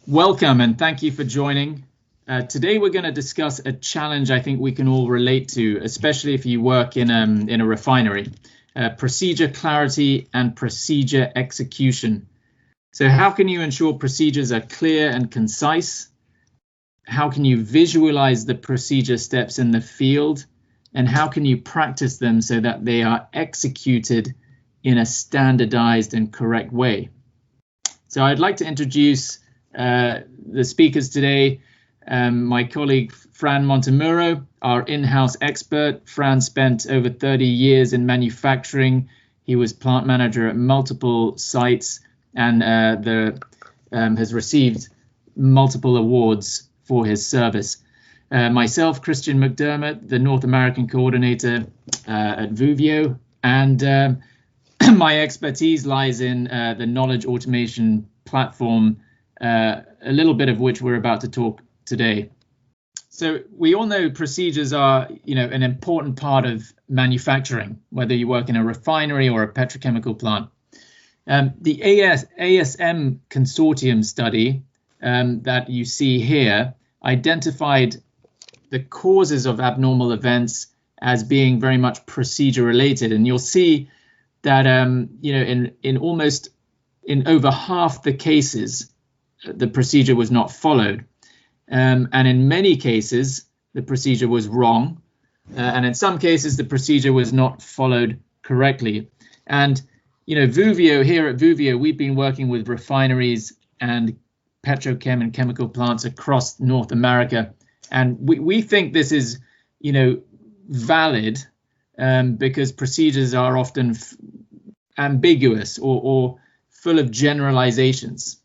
Welcome and thank you for joining. Today we're going to discuss a challenge I think we can all relate to, especially if you work in a refinery. Procedure clarity and procedure execution. So how can you ensure procedures are clear and concise? How can you visualize the procedure steps in the field? And how can you practice them so that they are executed in a standardized and correct way? So I'd like to introduce the speakers today. My colleague Fran Montemuro, our in-house expert. Fran spent over 30 years in manufacturing. He was plant manager at multiple sites and has received multiple awards for his service. Myself, Christian McDermott, the North American coordinator at Vuvio, and my expertise lies in the knowledge automation platform, a little bit of which we're about to talk today. So we all know procedures are, an important part of manufacturing, whether you work in a refinery or a petrochemical plant. The ASM consortium study that you see here identified the causes of abnormal events as being very much procedure related, and you'll see that in over half the cases the procedure was not followed, and in many cases the procedure was wrong, and in some cases the procedure was not followed correctly. And here at Vuvio, we've been working with refineries and petrochem and chemical plants across North America, and we think this is valid because procedures are often ambiguous or full of generalizations.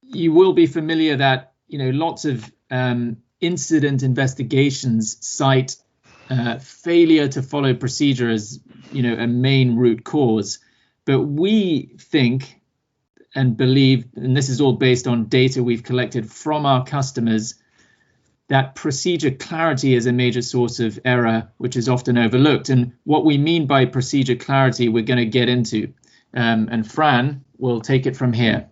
You will be familiar that lots of incident investigations cite failure to follow procedure as a main root cause, but we think and believe, and this is all based on data we've collected from our customers, that procedure clarity is a major source of error, which is often overlooked. And what we mean by procedure clarity, we're going to get into. And Fran will take it from here.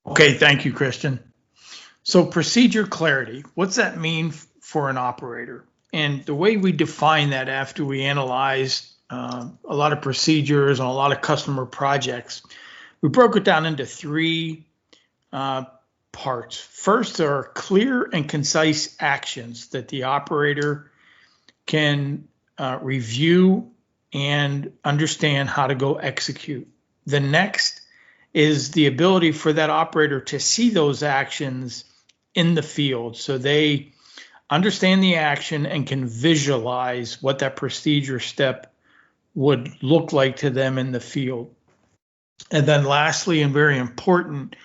Okay, thank you, Christian. So procedure clarity, what's that mean for an operator? And the way we define that after we analyze a lot of procedures on a lot of customer projects, we broke it down into three parts. First, there are clear and concise actions that the operator can review and understand how to go execute. The next is the ability for that operator to see those actions in the field, so they understand the action and can visualize what that procedure step would look like to them in the field. And then lastly, and very important,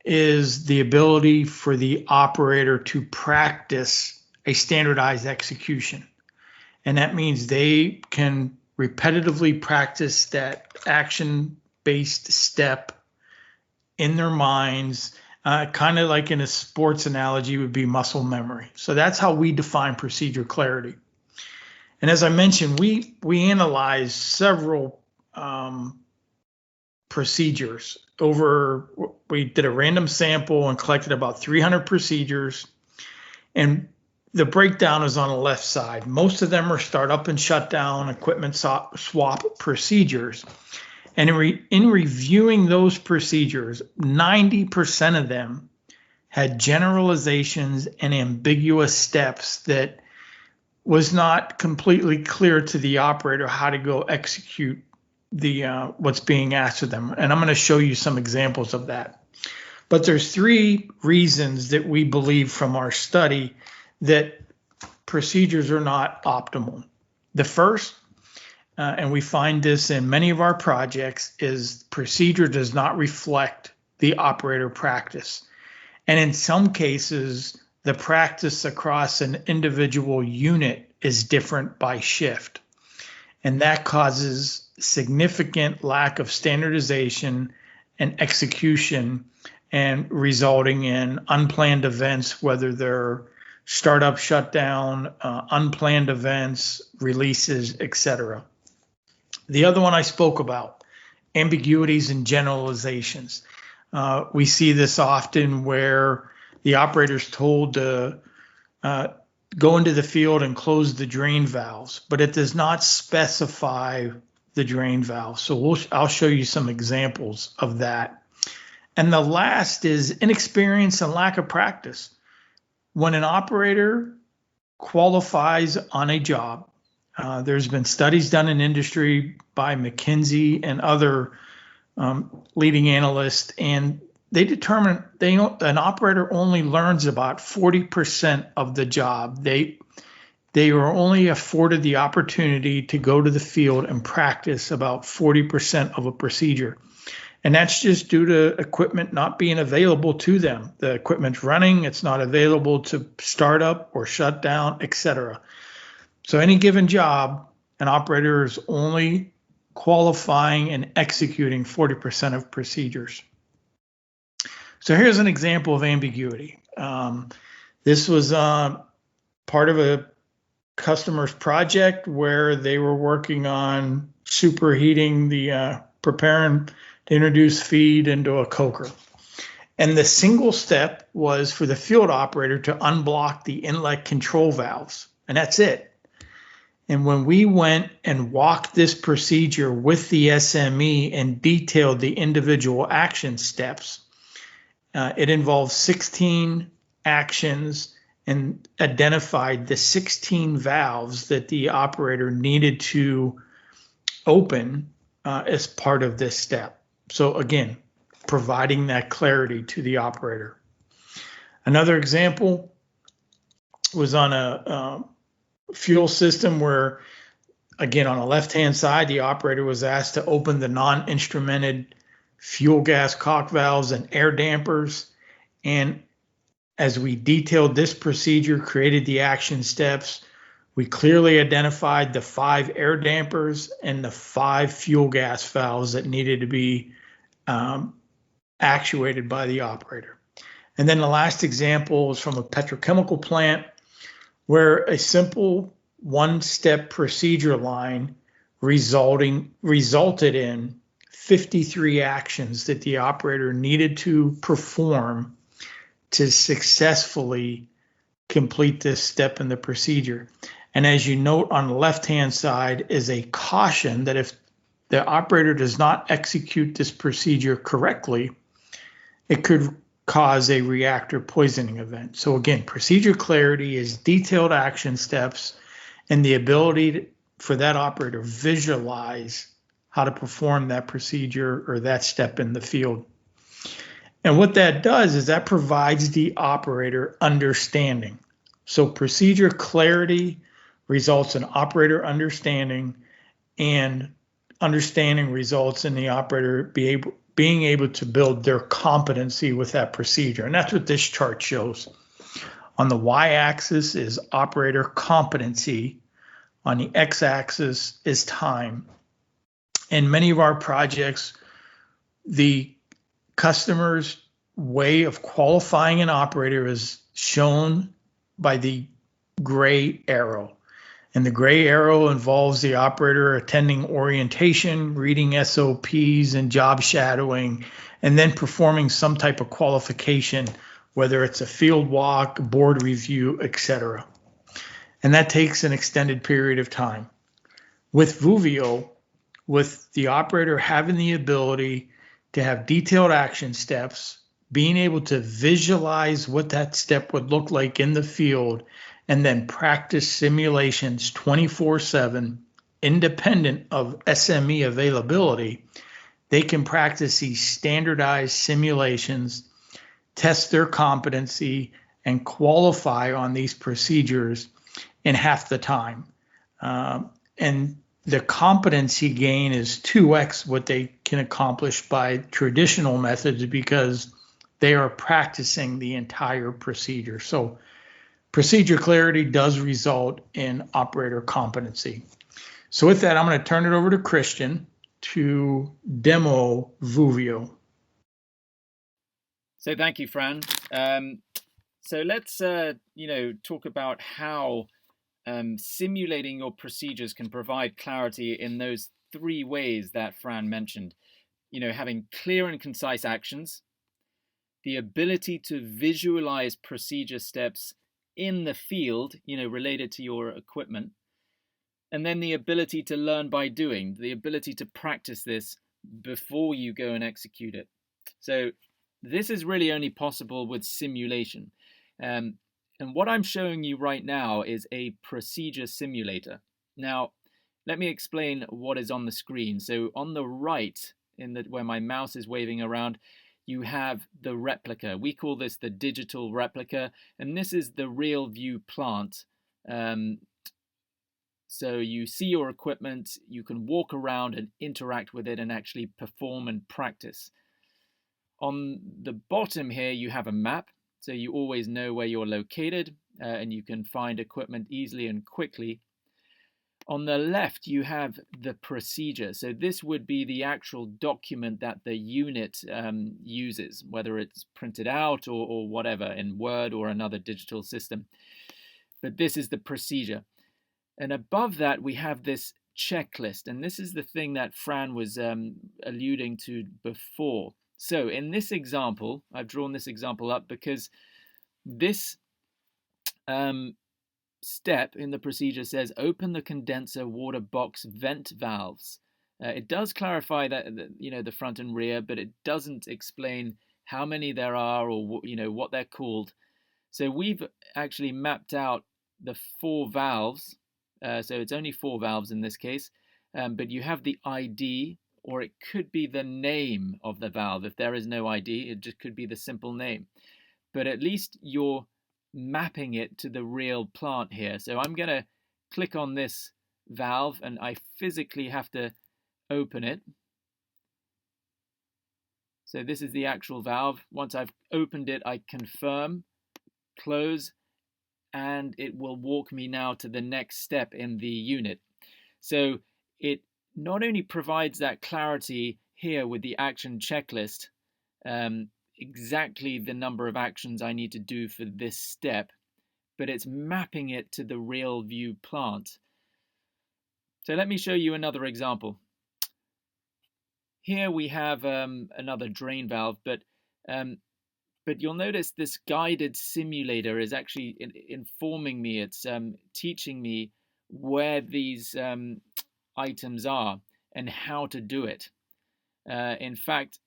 is the ability for the operator to practice a standardized execution. And that means they can repetitively practice that action-based step in their minds, kind of like in a sports analogy would be muscle memory. So that's how we define procedure clarity. And as I mentioned, we analyzed several procedures. We did a random sample and collected about 300 procedures, and the breakdown is on the left side. Most of them are startup and shutdown, equipment swap procedures. And in reviewing those procedures, 90% of them had generalizations and ambiguous steps that was not completely clear to the operator how to go execute what's being asked of them. And I'm going to show you some examples of that. But there's three reasons that we believe from our study that procedures are not optimal. The first, and we find this in many of our projects, is procedure does not reflect the operator practice. And in some cases, the practice across an individual unit is different by shift. And that causes significant lack of standardization and execution, and resulting in unplanned events, whether they're startup, shutdown, unplanned events, releases, etc. The other one I spoke about, ambiguities and generalizations. We see this often where the operator is told to go into the field and close the drain valves, but it does not specify the drain valve. So I'll show you some examples of that. And the last is inexperience and lack of practice. When an operator qualifies on a job, there's been studies done in industry by McKinsey and other leading analysts, and they determine an operator only learns about 40% of the job. They are only afforded the opportunity to go to the field and practice about 40% of a procedure. And that's just due to equipment not being available to them. The equipment's running, it's not available to start up or shut down, etc. So any given job, an operator is only qualifying and executing 40% of procedures. So here's an example of ambiguity. This was part of a customer's project where they were working on superheating preparing to introduce feed into a coker. And the single step was for the field operator to unblock the inlet control valves, and that's it. And when we went and walked this procedure with the SME and detailed the individual action steps, it involved 16 actions and identified the 16 valves that the operator needed to open as part of this step. So again, providing that clarity to the operator. Another example was on a fuel system where, again, on the left-hand side, the operator was asked to open the non-instrumented fuel gas cock valves and air dampers. And as we detailed this procedure, created the action steps, we clearly identified the 5 air dampers and the 5 fuel gas valves that needed to be actuated by the operator. And then the last example is from a petrochemical plant where a simple one-step procedure line resulted in 53 actions that the operator needed to perform to successfully complete this step in the procedure. And as you note on the left-hand side is a caution that if the operator does not execute this procedure correctly, it could cause a reactor poisoning event. So again, procedure clarity is detailed action steps and the ability for that operator to visualize how to perform that procedure or that step in the field. And what that does is that provides the operator understanding. So procedure clarity results in operator understanding, and understanding results in the operator being able to build their competency with that procedure. And that's what this chart shows. On the y-axis is operator competency. On the x-axis is time. In many of our projects, the customer's way of qualifying an operator is shown by the gray arrow. And the gray arrow involves the operator attending orientation, reading SOPs and job shadowing, and then performing some type of qualification, whether it's a field walk, board review, etc. And that takes an extended period of time. With Vuvio, with the operator having the ability to have detailed action steps, being able to visualize what that step would look like in the field, and then practice simulations 24/7, independent of SME availability, they can practice these standardized simulations, test their competency, and qualify on these procedures in half the time. And the competency gain is 2x what they can accomplish by traditional methods because they are practicing the entire procedure. So procedure clarity does result in operator competency. So with that, I'm going to turn it over to Christian to demo Vuvio. So thank you, Fran. So let's talk about how simulating your procedures can provide clarity in those 3 ways that Fran mentioned. Having clear and concise actions, the ability to visualize procedure steps in the field, related to your equipment, and then the ability to learn by doing, the ability to practice this before you go and execute it. So this is really only possible with simulation. And what I'm showing you right now is a procedure simulator. Now, let me explain what is on the screen. So on the right, where my mouse is waving around, you have the replica. We call this the digital replica, and this is the real view plant. So you see your equipment, you can walk around and interact with it and actually perform and practice. On the bottom here, you have a map, so you always know where you're located, and you can find equipment easily and quickly. On the left, you have the procedure. So this would be the actual document that the unit uses, whether it's printed out or whatever, in Word or another digital system. But this is the procedure. And above that, we have this checklist. And this is the thing that Fran was alluding to before. So in this example, I've drawn this example up because this step in the procedure says open the condenser water box vent valves. It does clarify that, the front and rear, but it doesn't explain how many there are or what they're called. So we've actually mapped out the 4 valves. So it's only 4 valves in this case, but you have the ID, or it could be the name of the valve. If there is no ID, it just could be the simple name. But at least you're mapping it to the real plant here. So I'm going to click on this valve and I physically have to open it. So this is the actual valve. Once I've opened it, I confirm, close, and it will walk me now to the next step in the unit. So it not only provides that clarity here with the action checklist, exactly the number of actions I need to do for this step, but it's mapping it to the real view plant. So let me show you another example. Here we have another drain valve, but you'll notice this guided simulator is actually informing me. It's teaching me where these items are and how to do it. In fact,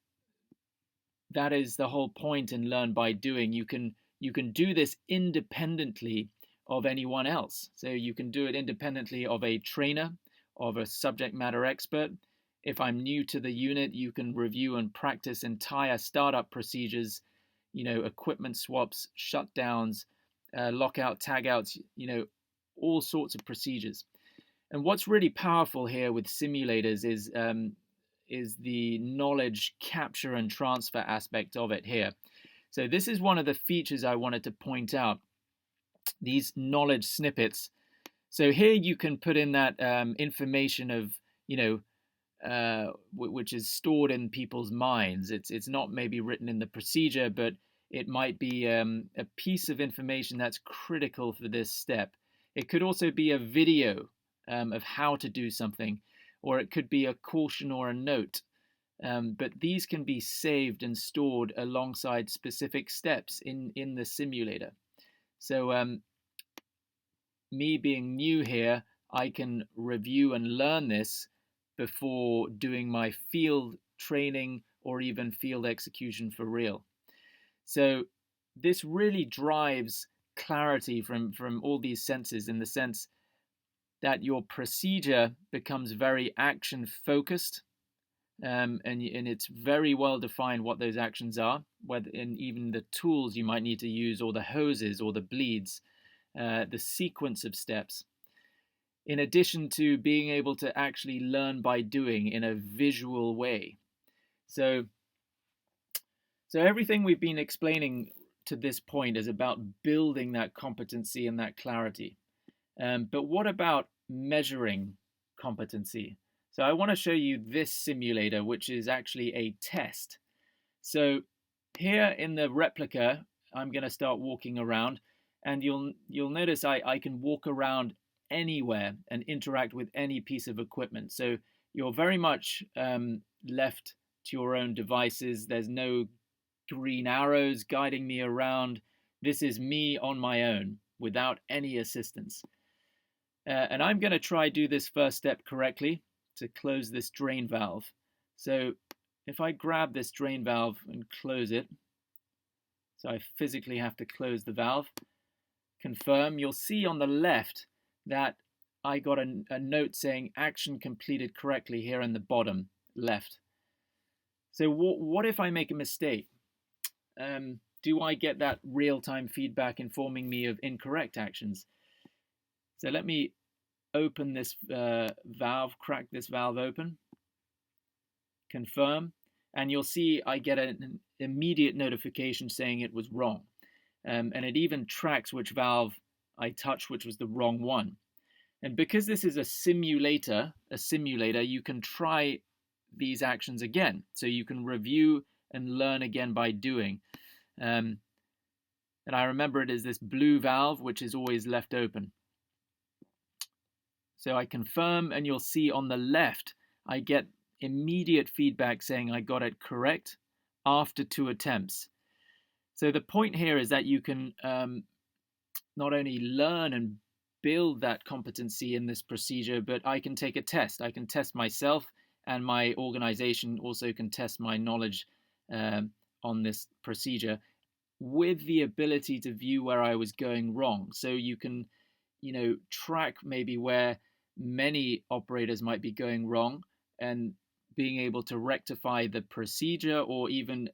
that is the whole point in learn by doing. You can do this independently of anyone else. So you can do it independently of a trainer, of a subject matter expert. If I'm new to the unit, you can review and practice entire startup procedures, equipment swaps, shutdowns, lockout, tagouts, all sorts of procedures. And what's really powerful here with simulators is the knowledge capture and transfer aspect of it here. So this is one of the features I wanted to point out, these knowledge snippets. So here you can put in that information of, which is stored in people's minds. It's not maybe written in the procedure, but it might be a piece of information that's critical for this step. It could also be a video of how to do something, or it could be a caution or a note. But these can be saved and stored alongside specific steps in the simulator. So me being new here, I can review and learn this before doing my field training or even field execution for real. So this really drives clarity from all these senses, in the sense that your procedure becomes very action focused, and it's very well defined what those actions are, whether in even the tools you might need to use, or the hoses or the bleeds, the sequence of steps, in addition to being able to actually learn by doing in a visual way. So everything we've been explaining to this point is about building that competency and that clarity. But what about measuring competency? So I want to show you this simulator, which is actually a test. So here in the replica, I'm going to start walking around, and you'll notice I can walk around anywhere and interact with any piece of equipment. So you're very much left to your own devices. There's no green arrows guiding me around. This is me on my own without any assistance. And I'm going to try do this first step correctly to close this drain valve. So if I grab this drain valve and close it, so I physically have to close the valve, confirm, you'll see on the left that I got a note saying action completed correctly here in the bottom left. So what if I make a mistake? Do I get that real-time feedback informing me of incorrect actions? So let me open this valve, crack this valve open, confirm, and you'll see I get an immediate notification saying it was wrong. And it even tracks which valve I touched, which was the wrong one. And because this is a simulator, you can try these actions again. So you can review and learn again by doing. And I remember it is this blue valve, which is always left open. So I confirm, and you'll see on the left, I get immediate feedback saying I got it correct after 2 attempts. So the point here is that you can not only learn and build that competency in this procedure, but I can take a test. I can test myself, and my organization also can test my knowledge on this procedure with the ability to view where I was going wrong. So you can, track maybe where many operators might be going wrong and being able to rectify the procedure or even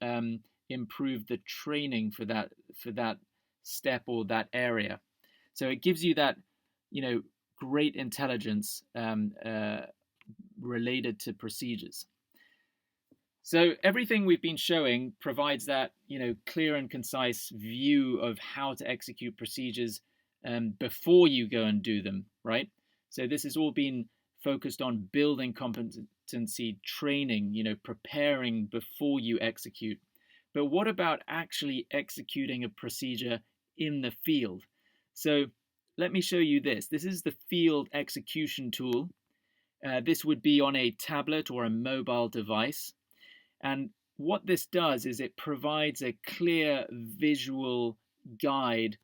improve the training for that step or that area. So it gives you that, great intelligence related to procedures. So everything we've been showing provides that, clear and concise view of how to execute procedures before you go and do them, right? So this has all been focused on building competency training, preparing before you execute. But what about actually executing a procedure in the field? So let me show you this. This is the field execution tool. This would be on a tablet or a mobile device. And what this does is it provides a clear visual guide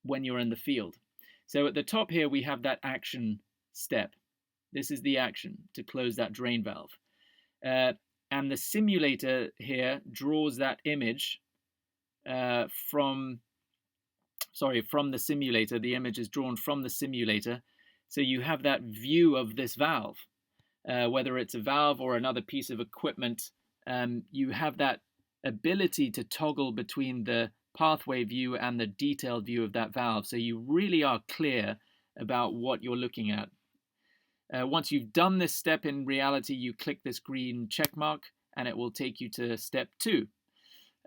when you're in the field. So at the top here, we have that action step. This is the action to close that drain valve. And the simulator here draws that image from the simulator. The image is drawn from the simulator. So you have that view of this valve, whether it's a valve or another piece of equipment. You have that ability to toggle between the pathway view and the detailed view of that valve. So you really are clear about what you're looking at. Once you've done this step in reality, you click this green check mark and it will take you to step 2.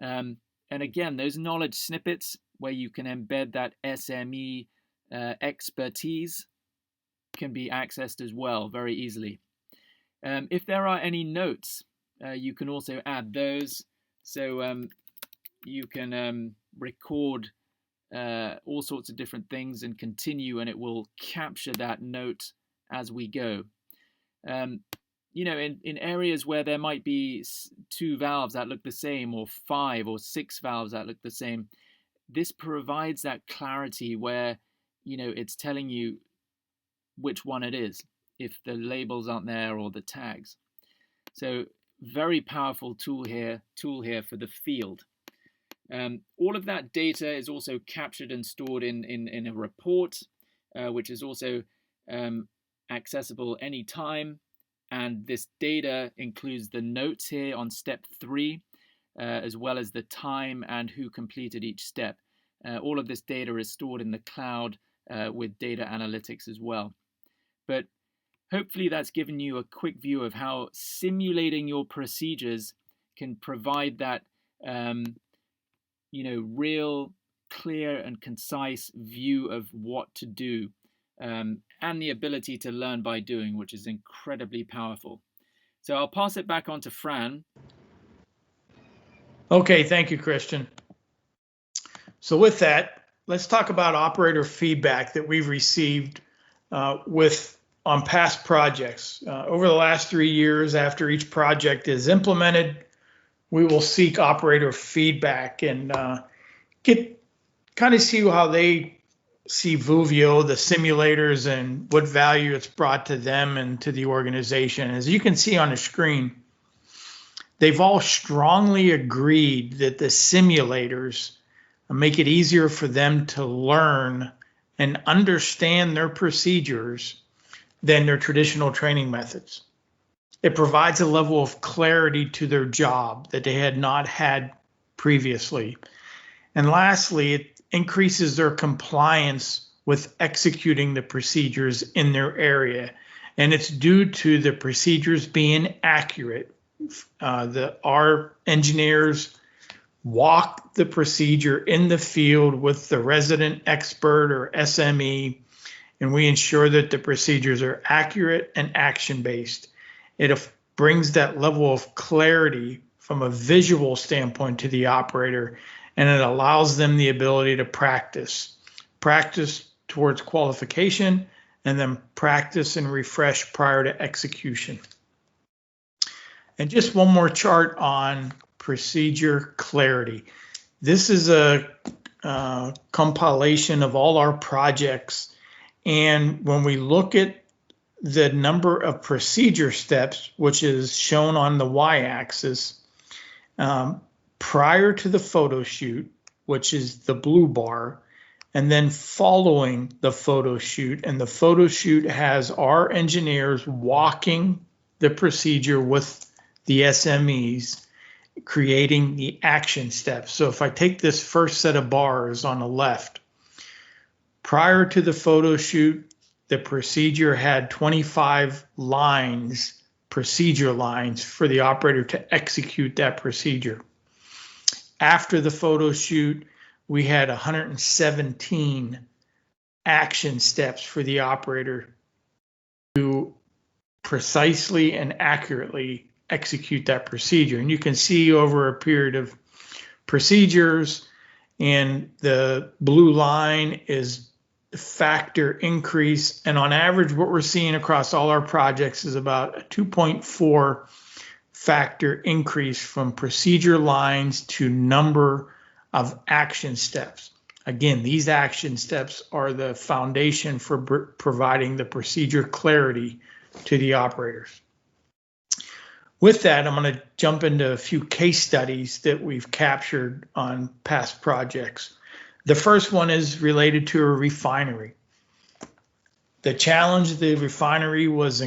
And again, those knowledge snippets where you can embed that SME expertise can be accessed as well very easily. If there are any notes, you can also add those. So you can record all sorts of different things and continue, and it will capture that note as we go. In areas where there might be 2 valves that look the same, or 5 or 6 valves that look the same, this provides that clarity where, it's telling you which one it is, if the labels aren't there or the tags. So very powerful tool here for the field. All of that data is also captured and stored in a report, which is also accessible anytime. And this data includes the notes here on step 3, as well as the time and who completed each step. All of this data is stored in the cloud with data analytics as well. But hopefully that's given you a quick view of how simulating your procedures can provide that real, clear and concise view of what to do, and the ability to learn by doing, which is incredibly powerful. So I'll pass it back on to Fran. Okay, thank you, Christian. So with that, let's talk about operator feedback that we've received on past projects. Over the last 3 years, after each project is implemented, we will seek operator feedback and see how they see Vuvio, the simulators, and what value it's brought to them and to the organization. As you can see on the screen, they've all strongly agreed that the simulators make it easier for them to learn and understand their procedures than their traditional training methods. It provides a level of clarity to their job that they had not had previously. And lastly, it increases their compliance with executing the procedures in their area. And it's due to the procedures being accurate. Our engineers walk the procedure in the field with the resident expert or SME, and we ensure that the procedures are accurate and action-based. It brings that level of clarity from a visual standpoint to the operator, and it allows them the ability to practice towards qualification, and then practice and refresh prior to execution. And just one more chart on procedure clarity. This is a compilation of all our projects, and when we look at the number of procedure steps, which is shown on the y-axis, prior to the photo shoot, which is the blue bar, and then following the photo shoot. And the photo shoot has our engineers walking the procedure with the SMEs, creating the action steps. So if I take this first set of bars on the left, prior to the photo shoot, the procedure had 25 lines, procedure lines, for the operator to execute that procedure. After the photo shoot, we had 117 action steps for the operator to precisely and accurately execute that procedure. And you can see over a period of procedures, and the blue line is factor increase, and on average what we're seeing across all our projects is about a 2.4 factor increase from procedure lines to number of action steps. Again, these action steps are the foundation for providing the procedure clarity to the operators. With that, I'm going to jump into a few case studies that we've captured on past projects. The first one is related to a refinery. The challenge the refinery was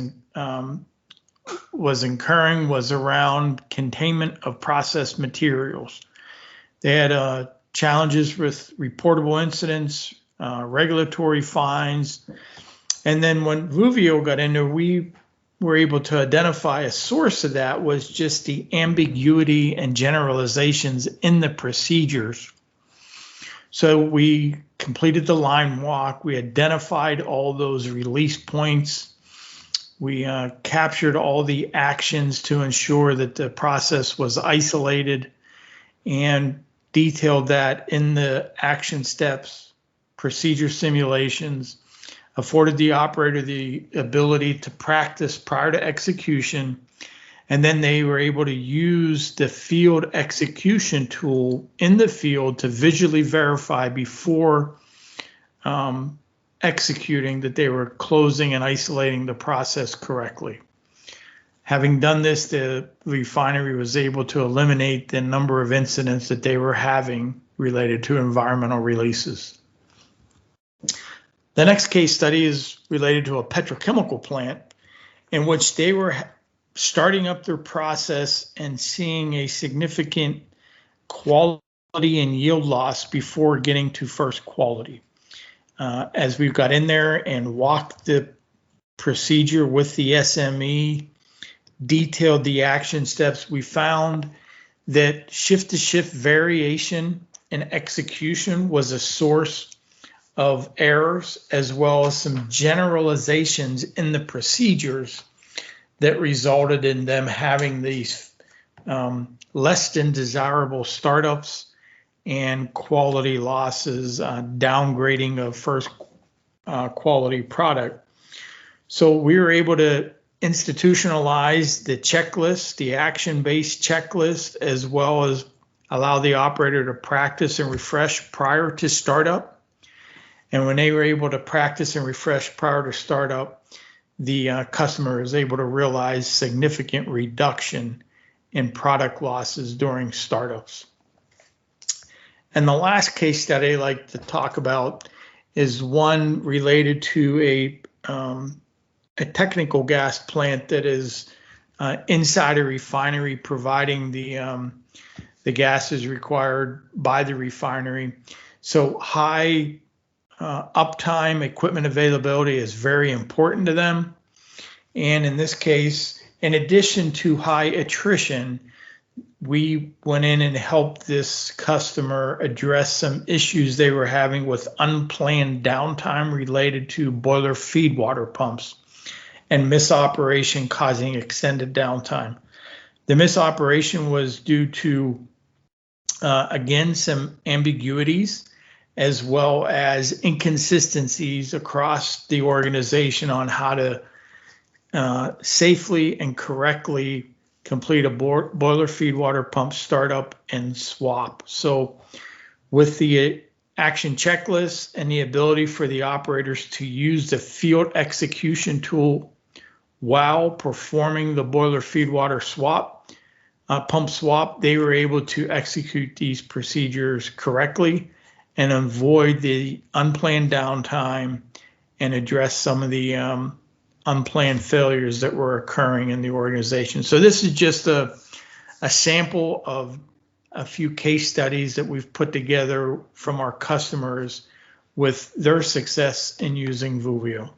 incurring was around containment of processed materials. They had challenges with reportable incidents, regulatory fines, and then when Vuvio got in there, we were able to identify a source of that was just the ambiguity and generalizations in the procedures. So we completed the line walk. We identified all those release points. We captured all the actions to ensure that the process was isolated and detailed that in the action steps, procedure simulations, afforded the operator the ability to practice prior to execution. And then they were able to use the field execution tool in the field to visually verify before executing that they were closing and isolating the process correctly. Having done this, the refinery was able to eliminate the number of incidents that they were having related to environmental releases. The next case study is related to a petrochemical plant in which they were starting up their process and seeing a significant quality and yield loss before getting to first quality. As we got in there and walked the procedure with the SME, detailed the action steps, we found that shift-to-shift variation in execution was a source of errors, as well as some generalizations in the procedures that resulted in them having these less than desirable startups and quality losses, downgrading of first quality product. So we were able to institutionalize the checklist, the action-based checklist, as well as allow the operator to practice and refresh prior to startup. And when they were able to practice and refresh prior to startup, the customer is able to realize significant reduction in product losses during startups. And the last case study I'd like to talk about is one related to a technical gas plant that is inside a refinery, providing the gases required by the refinery. So high uptime equipment availability is very important to them. And in this case, in addition to high attrition, we went in and helped this customer address some issues they were having with unplanned downtime related to boiler feed water pumps and misoperation causing extended downtime. The misoperation was due to, again, some ambiguities as well as inconsistencies across the organization on how to safely and correctly complete a boiler feed water pump startup and swap. So with the action checklist and the ability for the operators to use the field execution tool while performing the boiler feed water swap, pump swap, they were able to execute these procedures correctly and avoid the unplanned downtime and address some of the unplanned failures that were occurring in the organization. So this is just a sample of a few case studies that we've put together from our customers with their success in using Vuvio.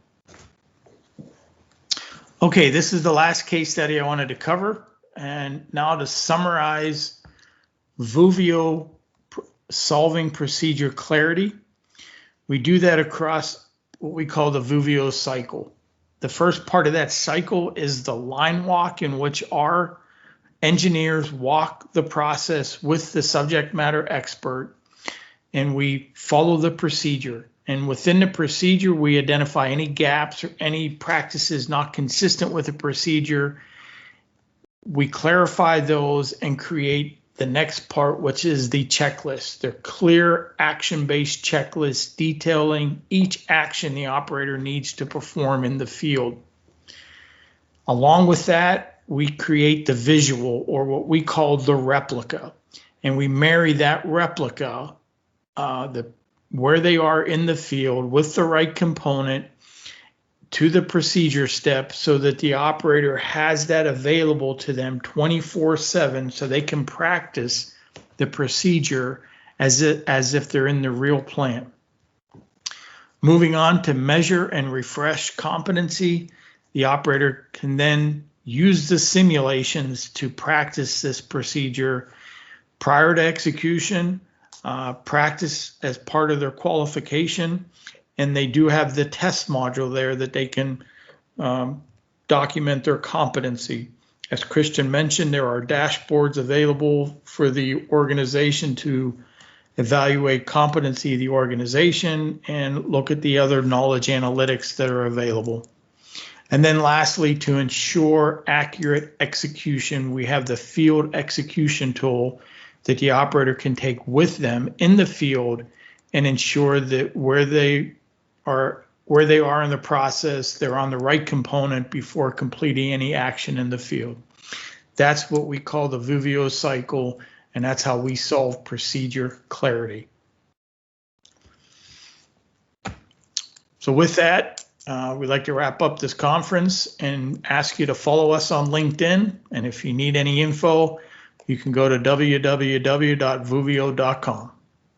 Okay, this is the last case study I wanted to cover. And now to summarize Vuvio solving procedure clarity, we do that across what we call the Vuvio cycle. The first part of that cycle is the line walk, in which our engineers walk the process with the subject matter expert, and we follow the procedure. And within the procedure, we identify any gaps or any practices not consistent with the procedure. We clarify those and create the next part, which is the checklist. They're clear action-based checklists detailing each action the operator needs to perform in the field. Along with that, we create the visual, or what we call the replica, and we marry that replica, where they are in the field with the right component to the procedure step, so that the operator has that available to them 24/7, so they can practice the procedure as if they're in the real plant. Moving on to measure and refresh competency, the operator can then use the simulations to practice this procedure prior to execution, practice as part of their qualification, and they do have the test module there that they can document their competency. As Christian mentioned, there are dashboards available for the organization to evaluate competency of the organization and look at the other knowledge analytics that are available. And then lastly, to ensure accurate execution, we have the field execution tool that the operator can take with them in the field and ensure that where they are in the process, they're on the right component before completing any action in the field. That's what we call the Vuvio cycle, and that's how we solve procedure clarity. So with that, we'd like to wrap up this conference and ask you to follow us on LinkedIn. And if you need any info, you can go to www.vuvio.com.